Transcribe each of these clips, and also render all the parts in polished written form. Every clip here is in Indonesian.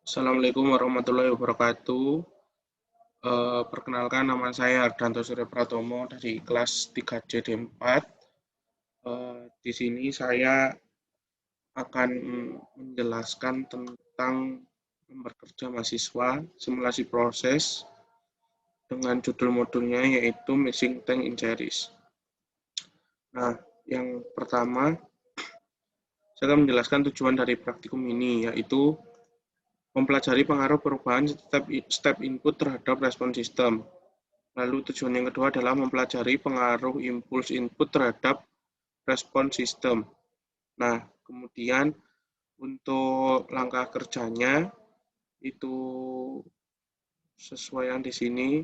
Assalamualaikum warahmatullahi wabarakatuh. Perkenalkan nama saya Ardanto Surya Pratomo dari kelas 3C D4. Di sini saya akan menjelaskan tentang member kerja mahasiswa, simulasi proses, dengan judul modulnya yaitu Mixing Tank in Series. Nah, yang pertama, saya akan menjelaskan tujuan dari praktikum ini, yaitu mempelajari pengaruh perubahan step input terhadap respon sistem. Lalu tujuan yang kedua adalah mempelajari pengaruh impuls input terhadap respon sistem. Nah, kemudian untuk langkah kerjanya itu sesuai yang di sini.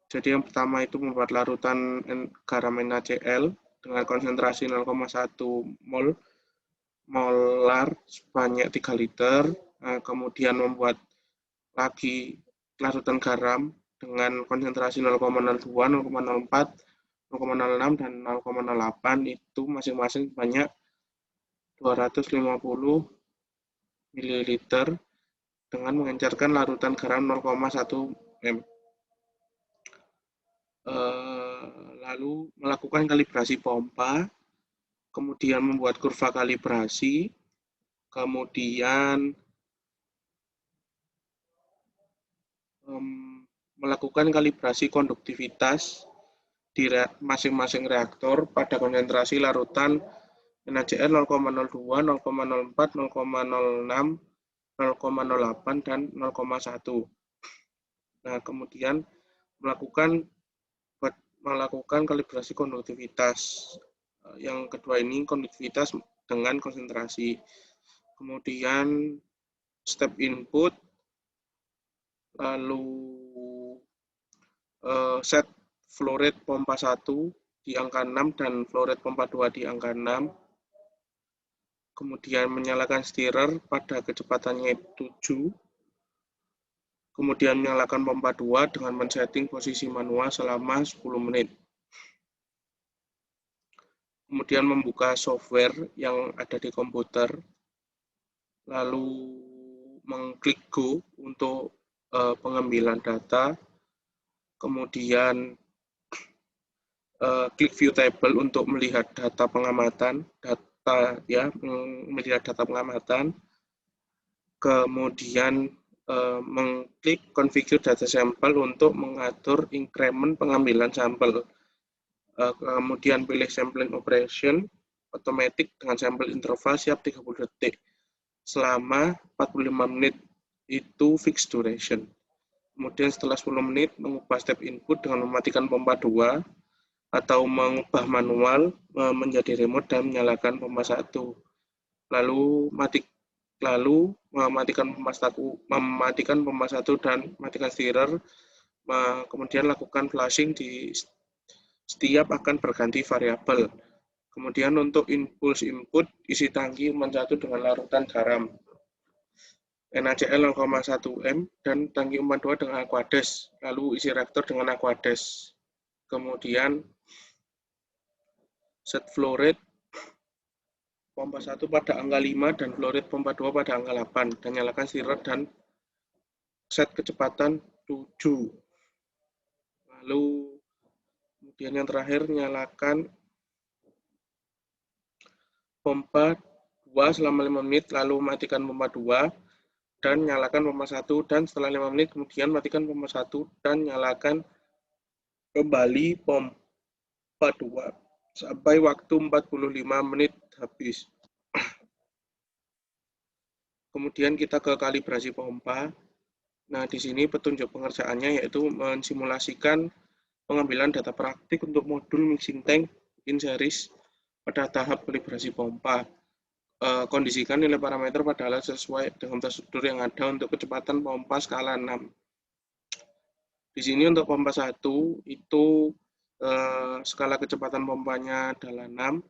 Jadi yang pertama itu membuat larutan garam NaCl dengan konsentrasi 0,1 molar sebanyak 3 liter. Nah, kemudian membuat lagi larutan garam dengan konsentrasi 0,02, 0,04, 0,06, dan 0,08 itu masing-masing banyak 250 ml dengan mengencerkan larutan garam 0,1 m. Lalu melakukan kalibrasi pompa, kemudian membuat kurva kalibrasi, kemudian melakukan kalibrasi konduktivitas di masing-masing reaktor pada konsentrasi larutan NaCl 0,02, 0,04, 0,06, 0,08, dan 0,1. Nah, kemudian melakukan kalibrasi konduktivitas. Yang kedua ini konduktivitas dengan konsentrasi. Kemudian step input, lalu set flow rate pompa 1 di angka 6 dan flow rate pompa 2 di angka 6. Kemudian menyalakan stirrer pada kecepatannya 7. Kemudian menyalakan pompa 2 dengan men-setting posisi manual selama 10 menit. Kemudian membuka software yang ada di komputer. Lalu mengklik Go untuk pengambilan data. Kemudian klik View Table untuk melihat data pengamatan, melihat data pengamatan. Kemudian mengklik Configure Data Sample untuk mengatur increment pengambilan sampel. Kemudian pilih Sampling Operation Automatic dengan sampel interval siap 30 detik selama 45 menit, itu fixed duration. Kemudian setelah 10 menit mengubah step input dengan mematikan pompa 2 atau mengubah manual menjadi remote dan menyalakan pompa 1. Lalu mematikan pompa 1 dan matikan stirrer. Kemudian lakukan flushing di setiap akan berganti variabel. Kemudian untuk impuls input, isi tangki umpan 1 dengan larutan garam NaCl 0,1 m dan tangki umpan 2 dengan aquades, lalu isi reaktor dengan aquades. Kemudian set flow rate pompa 1 pada angka 5 dan flow rate pompa 2 pada angka 8 dan nyalakan stirrer dan set kecepatan 7. Lalu kemudian yang terakhir nyalakan pompa 2 selama 5 menit, lalu matikan pompa 2 dan nyalakan pompa 1, dan setelah 5 menit kemudian matikan pompa 1 dan nyalakan kembali pompa 2 sampai waktu 45 menit habis. Kemudian kita ke kalibrasi pompa. Nah, di sini petunjuk pengerjaannya yaitu mensimulasikan pengambilan data praktik untuk modul mixing tank in series pada tahap kalibrasi pompa. Kondisikan nilai parameter pada alat sesuai dengan prosedur yang ada untuk kecepatan pompa skala 6. Di sini untuk pompa 1 itu skala kecepatan pompanya adalah 6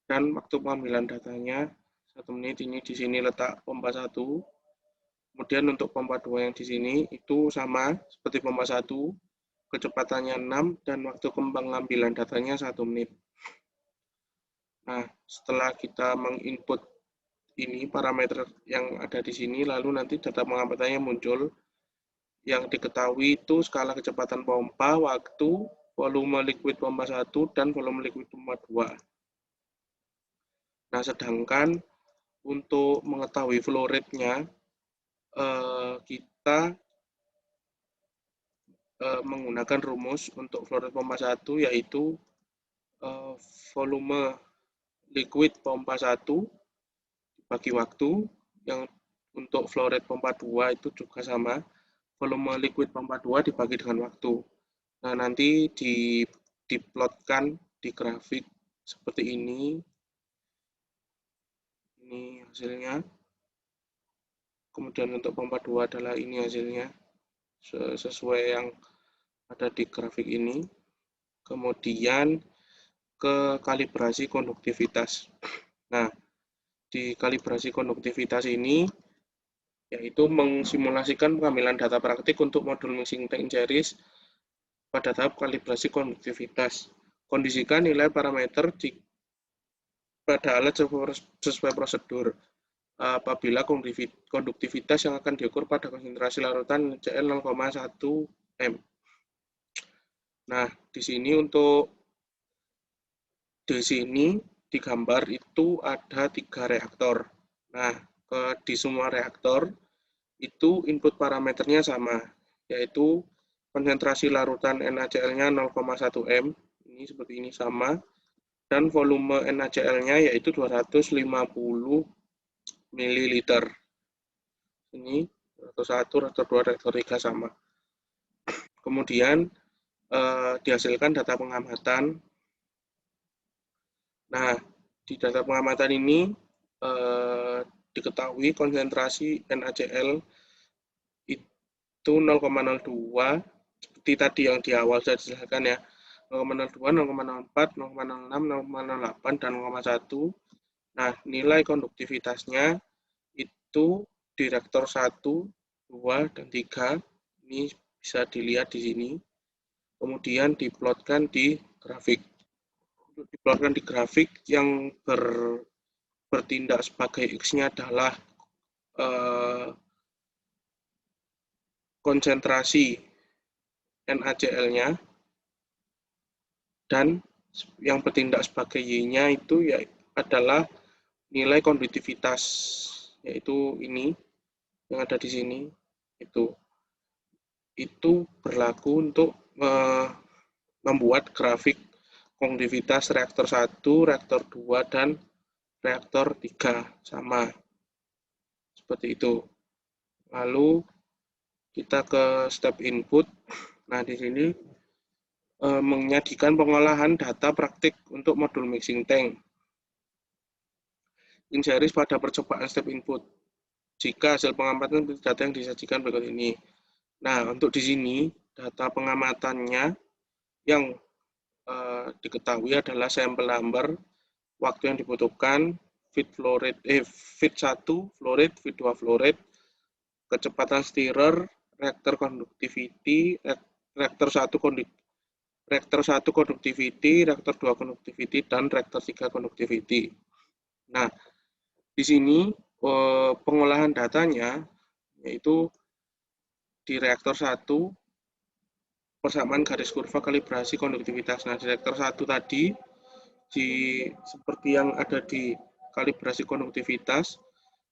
dan waktu pengambilan datanya 1 menit. Ini di sini letak pompa 1. Kemudian untuk pompa 2 yang di sini itu sama seperti pompa 1, kecepatannya 6 dan waktu pengambilan datanya 1 menit. Nah, setelah kita menginput ini parameter yang ada di sini, lalu nanti data pengamatannya muncul. Yang diketahui itu skala kecepatan pompa, waktu, volume liquid pompa 1, dan volume liquid pompa 2. Nah, sedangkan untuk mengetahui flow rate-nya, kita menggunakan rumus untuk flow rate pompa 1, yaitu volume liquid pompa 1 dibagi waktu, yang untuk flow rate pompa 2 itu juga sama, volume liquid pompa 2 dibagi dengan waktu. Nah, nanti diplotkan di grafik seperti ini. Ini hasilnya. Kemudian untuk pompa 2 adalah ini hasilnya, sesuai yang ada di grafik ini. Kemudian ke kalibrasi konduktivitas. Nah, di kalibrasi konduktivitas ini yaitu mengsimulasikan pengambilan data praktik untuk modul mixing tank series pada tahap kalibrasi konduktivitas. Kondisikan nilai parameter pada alat sesuai prosedur. Apabila konduktivitas yang akan diukur pada konsentrasi larutan NaCl 0,1 m. Nah, di sini di gambar itu ada 3 reaktor. Nah, di semua reaktor itu input parameternya sama, yaitu konsentrasi larutan NaCl-nya 0,1 m, ini seperti ini sama, dan volume NaCl-nya yaitu 250 ml. Ini reaktor 1, reaktor 2, reaktor 3 sama. Kemudian dihasilkan data pengamatan. Nah, di data pengamatan ini diketahui konsentrasi NaCl itu 0,02, seperti tadi yang di awal sudah dijelaskan ya, 0,02, 0,04, 0,06, 0,08, dan 0,1. Nah, nilai konduktivitasnya itu di reaktor 1, 2, dan 3. Ini bisa dilihat di sini. Kemudian diplotkan di grafik. Diplotkan di grafik yang bertindak sebagai X-nya adalah konsentrasi NaCl-nya, dan yang bertindak sebagai Y-nya itu ya adalah nilai konduktivitas, yaitu ini yang ada di sini. Itu berlaku untuk membuat grafik konduktivitas reaktor 1, reaktor 2, dan reaktor 3 sama. Seperti itu. Lalu kita ke step input. Nah, di sini menyajikan pengolahan data praktik untuk modul mixing tank in series pada percobaan step input. Jika hasil pengamatan data yang disajikan berikut ini. Nah, untuk di sini data pengamatannya yang diketahui adalah sampel number, waktu yang dibutuhkan, feed 1 flow rate, feed 2 flow rate, kecepatan stirrer, reaktor conductivity, reaktor 1 conductivity, reaktor 2 conductivity, dan reaktor 3 conductivity. Nah, di sini pengolahan datanya yaitu di reaktor 1 persamaan garis kurva kalibrasi konduktivitas. Nah, di reaktor 1 tadi seperti yang ada di kalibrasi konduktivitas,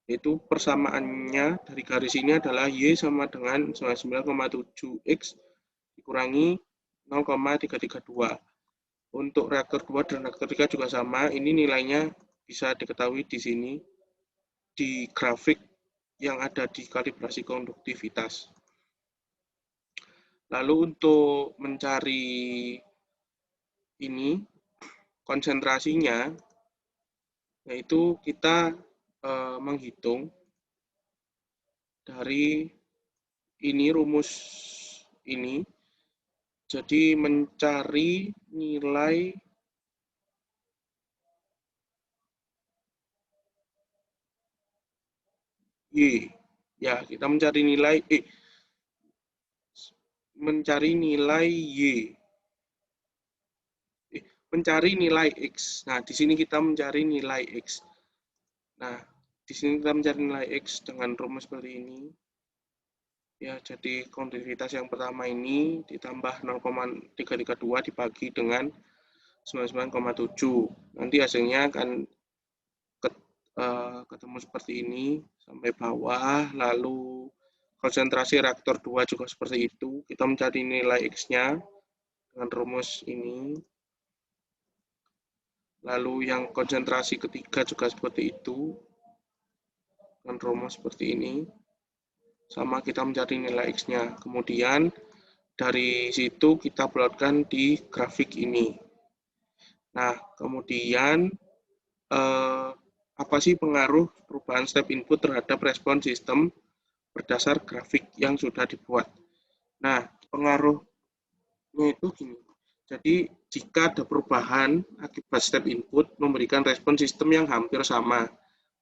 yaitu persamaannya dari garis ini adalah Y sama dengan 99,7X dikurangi 0,332. Untuk reaktor 2 dan reaktor 3 juga sama, ini nilainya bisa diketahui di sini, di grafik yang ada di kalibrasi konduktivitas. Lalu untuk mencari ini, konsentrasinya, yaitu kita menghitung dari ini rumus ini. Jadi mencari nilai Y. Ya, kita mencari nilai mencari nilai Y. Mencari nilai X. Nah, di sini kita mencari nilai X. Nah, Di sini kita mencari nilai X dengan rumus seperti ini. Ya, jadi konduktivitas yang pertama ini ditambah 0,332 dibagi dengan 99,7. Nanti hasilnya akan ketemu seperti ini sampai bawah. Lalu konsentrasi reaktor 2 juga seperti itu. Kita mencari nilai X-nya dengan rumus ini. Lalu yang konsentrasi ketiga juga seperti itu. Dengan rumus seperti ini. Sama kita mencari nilai X-nya. Kemudian dari situ kita plotkan di grafik ini. Nah, kemudian apa sih pengaruh perubahan step input terhadap respon sistem berdasar grafik yang sudah dibuat? Nah, pengaruhnya itu gini. Jadi, jika ada perubahan akibat step input memberikan respon sistem yang hampir sama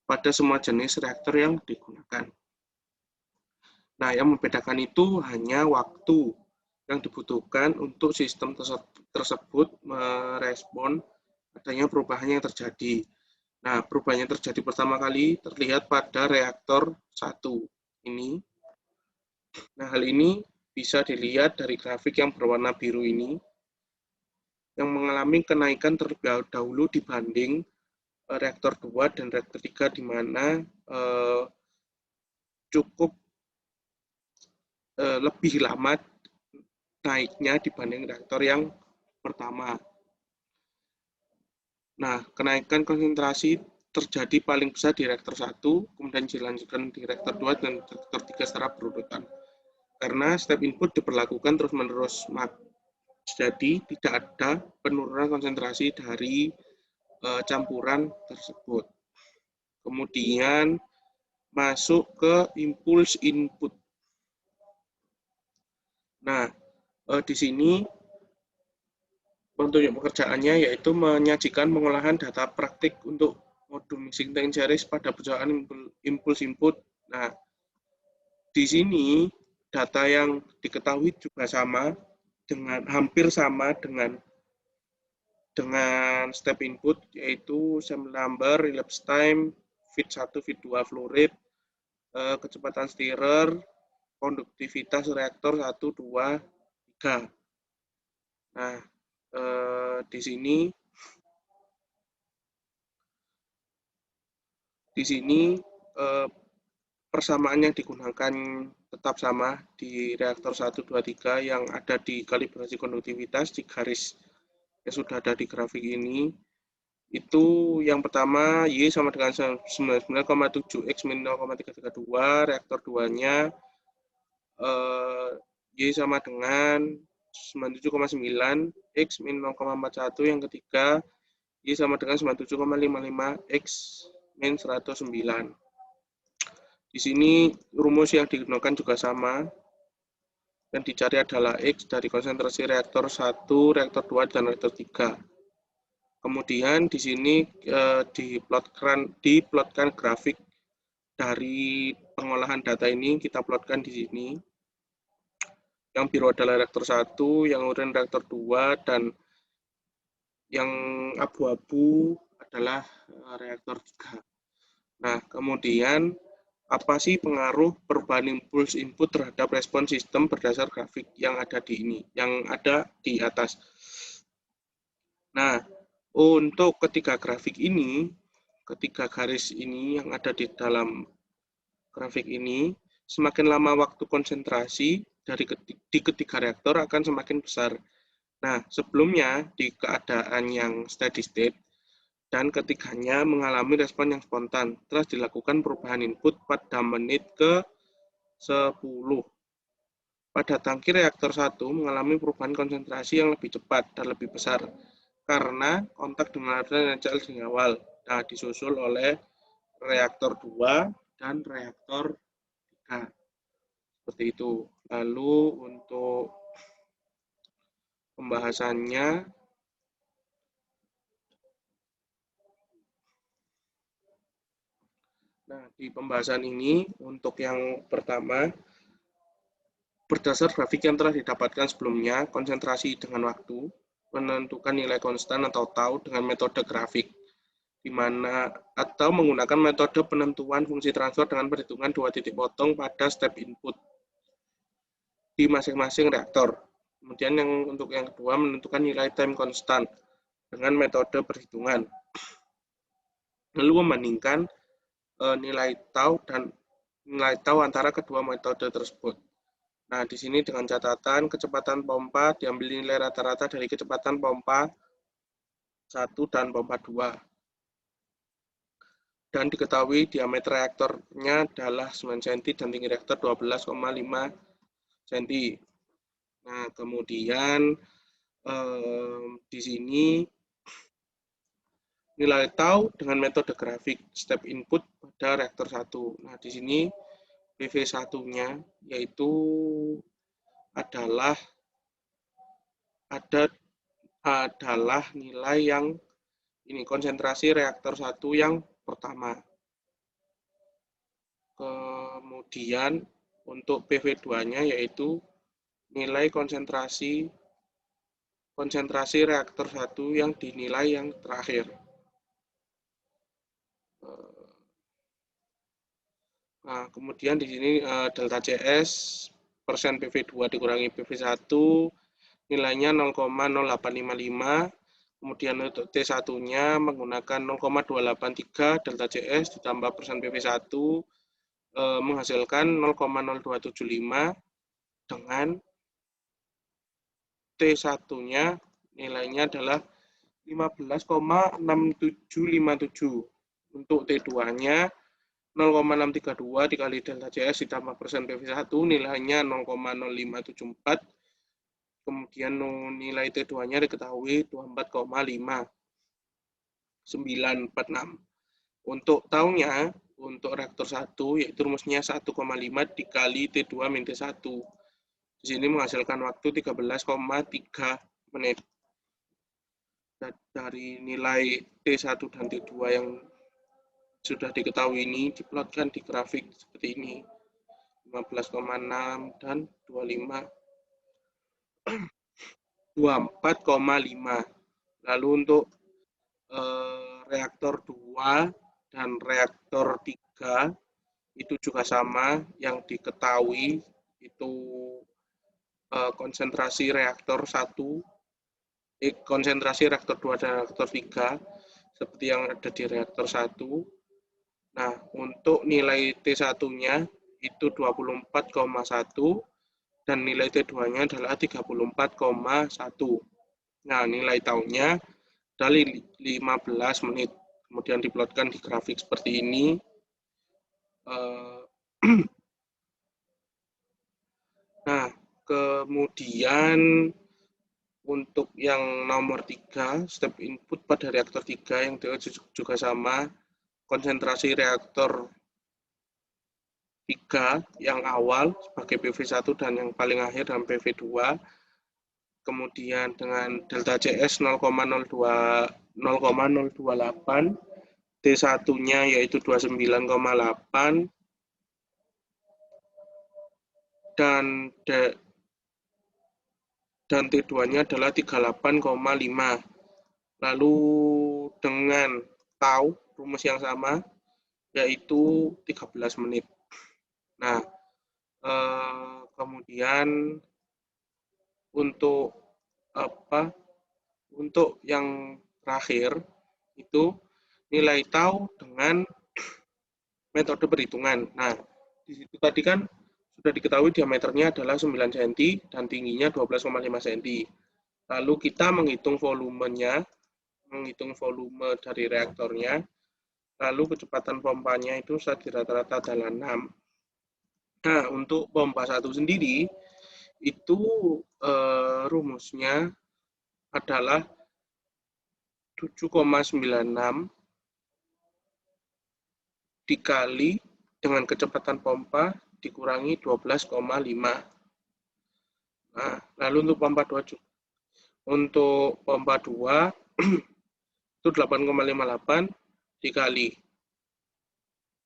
pada semua jenis reaktor yang digunakan. Nah, yang membedakan itu hanya waktu yang dibutuhkan untuk sistem tersebut merespon adanya perubahan yang terjadi. Nah, perubahan yang terjadi pertama kali terlihat pada reaktor 1 ini. Nah, hal ini bisa dilihat dari grafik yang berwarna biru ini, yang mengalami kenaikan terlebih dahulu dibanding reaktor 2 dan reaktor 3, di mana cukup lebih lama naiknya dibanding reaktor yang pertama. Nah, kenaikan konsentrasi terjadi paling besar di reaktor 1, kemudian dilanjutkan di reaktor 2 dan reaktor 3 secara berurutan. Karena step input diperlakukan terus-menerus, jadi tidak ada penurunan konsentrasi dari campuran tersebut. Kemudian masuk ke impuls input. Nah, di sini bentuk pekerjaannya yaitu menyajikan pengolahan data praktik untuk modul mixing time series pada perjalanan impuls input. Nah, di sini data yang diketahui juga sama, hampir sama dengan step input, yaitu sample number, relapse time, feed 1, feed 2 flow rate, kecepatan stirrer, konduktivitas reaktor 1, 2, 3. Nah, di sini persamaan yang digunakan tetap sama di reaktor 1, 2, 3 yang ada di kalibrasi konduktivitas di garis yang sudah ada di grafik ini. Itu yang pertama Y sama dengan 99,7 X min 0,332, reaktor 2-nya Y sama dengan 97,9 X min 0,41, yang ketiga Y sama dengan 97,55 X min 109. Di sini rumus yang digunakan juga sama. Yang dicari adalah X dari konsentrasi reaktor 1, reaktor 2, dan reaktor 3. Kemudian di sini diplotkan grafik dari pengolahan data ini, kita plotkan di sini. Yang biru adalah reaktor 1, yang oranye reaktor 2, dan yang abu-abu adalah reaktor 3. Nah, kemudian apa sih pengaruh perubahan impuls input terhadap respon sistem berdasar grafik yang ada di atas. Nah, untuk ketiga grafik ini, ketiga garis ini yang ada di dalam grafik ini, semakin lama waktu konsentrasi di ketiga reaktor akan semakin besar. Nah, sebelumnya di keadaan yang steady state, dan ketiganya mengalami respon yang spontan. Telah dilakukan perubahan input pada menit ke-10. Pada tangki reaktor 1 mengalami perubahan konsentrasi yang lebih cepat dan lebih besar karena kontak dengan adrenaline di awal. Nah, disusul oleh reaktor 2 dan reaktor 3. Seperti itu. Lalu untuk pembahasannya, nah, di pembahasan ini untuk yang pertama, berdasar grafik yang telah didapatkan sebelumnya, konsentrasi dengan waktu, menentukan nilai konstan atau tau dengan metode grafik. di mana atau menggunakan metode penentuan fungsi transfer dengan perhitungan 2 titik potong pada step input di masing-masing reaktor. Kemudian untuk yang kedua menentukan nilai time constant dengan metode perhitungan. Lalu membandingkan nilai tau antara kedua metode tersebut. Nah, di sini dengan catatan kecepatan pompa diambil nilai rata-rata dari kecepatan pompa 1 dan pompa 2. Dan diketahui diameter reaktornya adalah 9 cm dan tinggi reaktor 12,5 cm. Nah, kemudian di sini nilai tau dengan metode grafik step input pada reaktor 1. Nah, di sini PV1-nya yaitu adalah nilai yang ini konsentrasi reaktor 1 yang pertama. Kemudian untuk PV2-nya yaitu nilai konsentrasi reaktor 1 yang dinilai yang terakhir. Nah, kemudian di sini delta CS persen PV2 dikurangi PV1 nilainya 0,0855. Kemudian untuk T1-nya menggunakan 0,283 delta CS ditambah persen PV1 menghasilkan 0,0275 dengan T1-nya nilainya adalah 15,6757. Untuk T2-nya 0,632 dikali delta CS ditambah persen PV1 nilainya 0,0574. Kemudian nilai T2-nya diketahui 24,5946. Untuk taunya, untuk reaktor 1, yaitu rumusnya 1,5 dikali T2 min T1. Di sini menghasilkan waktu 13,3 menit. Dari nilai T1 dan T2 yang sudah diketahui ini, diplotkan di grafik seperti ini. 15,6 dan 24,5. Lalu untuk reaktor 2 dan reaktor 3 itu juga sama, yang diketahui itu konsentrasi reaktor 1, konsentrasi reaktor 2 dan reaktor 3 seperti yang ada di reaktor 1. Nah, untuk nilai T1-nya itu 24,1 dan nilai T2-nya adalah 34,1. Nah, nilai taunya dari 15 menit. Kemudian diplotkan di grafik seperti ini. Nah, kemudian untuk yang nomor 3, step input pada reaktor 3 yang juga sama, konsentrasi reaktor 3 yang awal sebagai PV1 dan yang paling akhir dalam PV2. Kemudian dengan delta CS 0,028, T1-nya yaitu 29,8 dan T2-nya adalah 38,5. Lalu dengan tau rumus yang sama yaitu 13 menit. Nah, kemudian untuk yang terakhir itu nilai tau dengan metode perhitungan. Nah, di situ tadi kan sudah diketahui diameternya adalah 9 cm dan tingginya 12,5 cm. Lalu kita menghitung volumenya, menghitung volume dari reaktornya, lalu kecepatan pompanya itu rata-rata adalah 6. Nah, untuk pompa 1 sendiri, itu rumusnya adalah 7,96 dikali dengan kecepatan pompa dikurangi 12,5. Nah, lalu untuk pompa 2 itu 8,58 dikali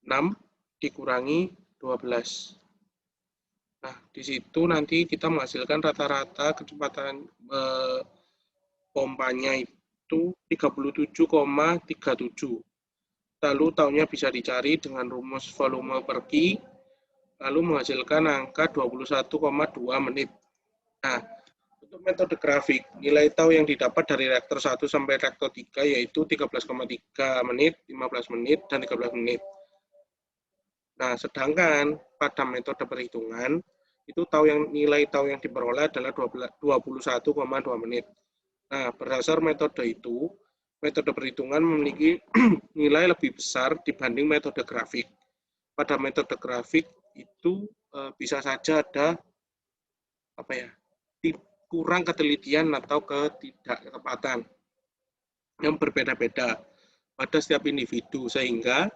6 dikurangi 12. Nah, di situ nanti kita menghasilkan rata-rata kecepatan pompanya itu 37,37. Lalu tahunnya bisa dicari dengan rumus volume per Q, lalu menghasilkan angka 21,2 menit. Nah, untuk metode grafik, nilai tau yang didapat dari reaktor 1 sampai reaktor 3 yaitu 13,3 menit, 15 menit, dan 13 menit. Nah, sedangkan pada metode perhitungan, itu nilai tau yang diperoleh adalah 21,2 menit. Nah, berdasar metode itu, metode perhitungan memiliki nilai lebih besar dibanding metode grafik. Pada metode grafik itu bisa saja ada kurang ketelitian atau ketidaktepatan yang berbeda-beda pada setiap individu, sehingga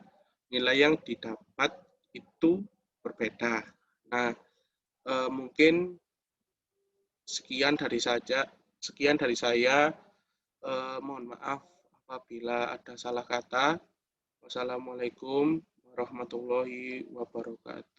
nilai yang didapat itu berbeda. Nah, mungkin sekian dari saya. Mohon maaf apabila ada salah kata. Wassalamualaikum warahmatullahi wabarakatuh.